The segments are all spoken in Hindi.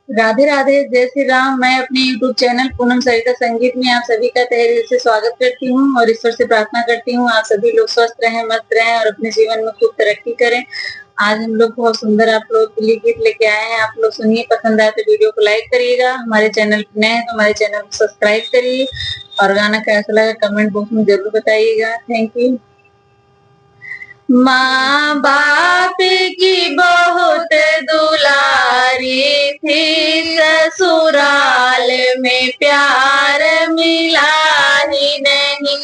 राधे राधे, जय श्री राम। मैं अपने यूट्यूब चैनल पूनम सरिता संगीत में आप सभी का तहे दिल से स्वागत करती हूँ और ईश्वर से प्रार्थना करती हूँ आप सभी लोग स्वस्थ रहें, मस्त रहें और अपने जीवन में खूब तरक्की करें। आज हम लोग बहुत सुंदर आप लोगों के लिए गीत लेके आए हैं। आप लोग सुनिए, पसंद आए तो वीडियो को लाइक करिएगा। हमारे चैनल पर नए हैं तो हमारे चैनल को सब्सक्राइब करिए और गाना कैसा लगा कमेंट बॉक्स में जरूर बताइएगा। Thank you. माँ बाप की बहुत दुलारी थी, ससुराल में प्यार मिला ही नहीं।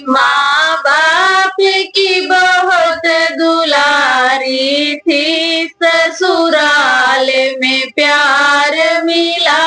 माँ बाप की बहुत दुलारी थी, ससुराल में प्यार मिला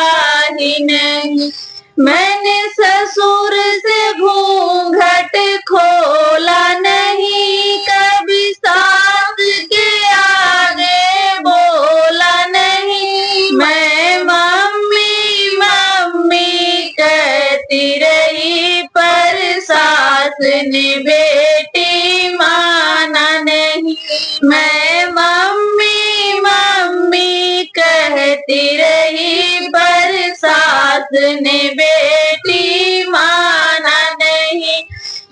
ही नहीं। मैंने ससुर से घूंघट खोला नहीं, कभी सास के आगे बोला नहीं। मैं मम्मी मम्मी कहती रही, पर सास ने बेटी माना नहीं। मैं मम्मी मम्मी कहती रही, पर सास ने बेटी माना नहीं।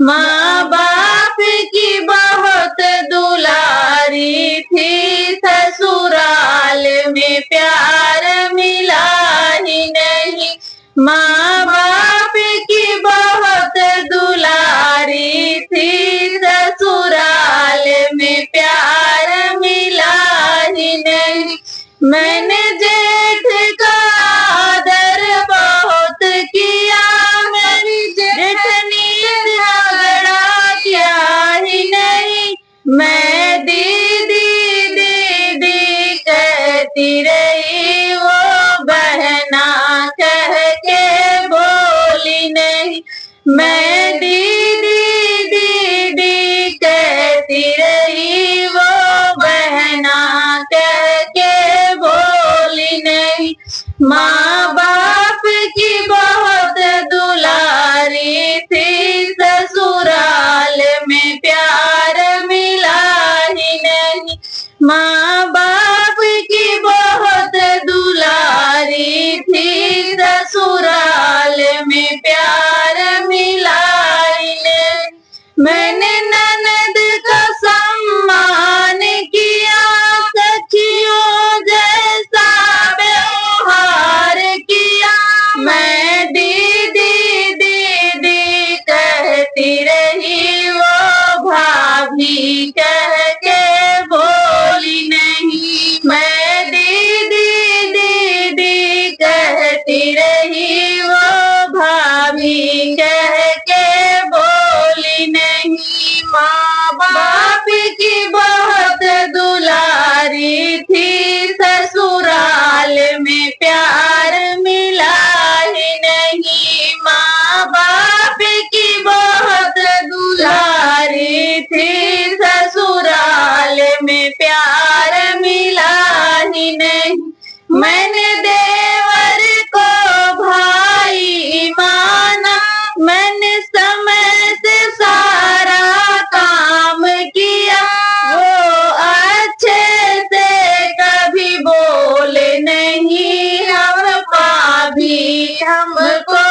माँ बाप की बहुत दुलारी थी, ससुराल में प्यार मिला ही नहीं। माँ बाप की बहुत दुलारी थी, ससुराल में प्यार मिला ही नहीं। मैंने जेठ का आदर बहुत किया, मेरी जेठनी से झगड़ा किया ही नहीं। मैं दीदी दीदी कहती रही, वो बहना कह के बोली नहीं। मैं दीदी दीदी कहती रही, वो बहना कह के बोली नहीं। माँ बाप की बहुत दुलारी थी, ससुराल में प्यार मिला ही नहीं। माँ बाप की बहुत दुलारी थी, ससुराल में प्यार मिला ही नहीं। मैंने ननद का सम्मान किया, सखियों जैसा व्यवहार किया। मैं दीदी दीदी कहती रही, वो भाभी कह के बोली नहीं। मैं दीदी दीदी कहती रही, वो भाभी कह के बोली नहीं। माँ बाप की बहुत दुलारी थी, ससुराल में प्यार मिला ही नहीं। माँ बाप की बहुत दुलारी थी, ससुराल में प्यार मिला ही नहीं। मैंने देवर को भाई माना, मैंने समय से सारा काम किया। वो अच्छे से कभी बोले नहीं, हम भाभी हमको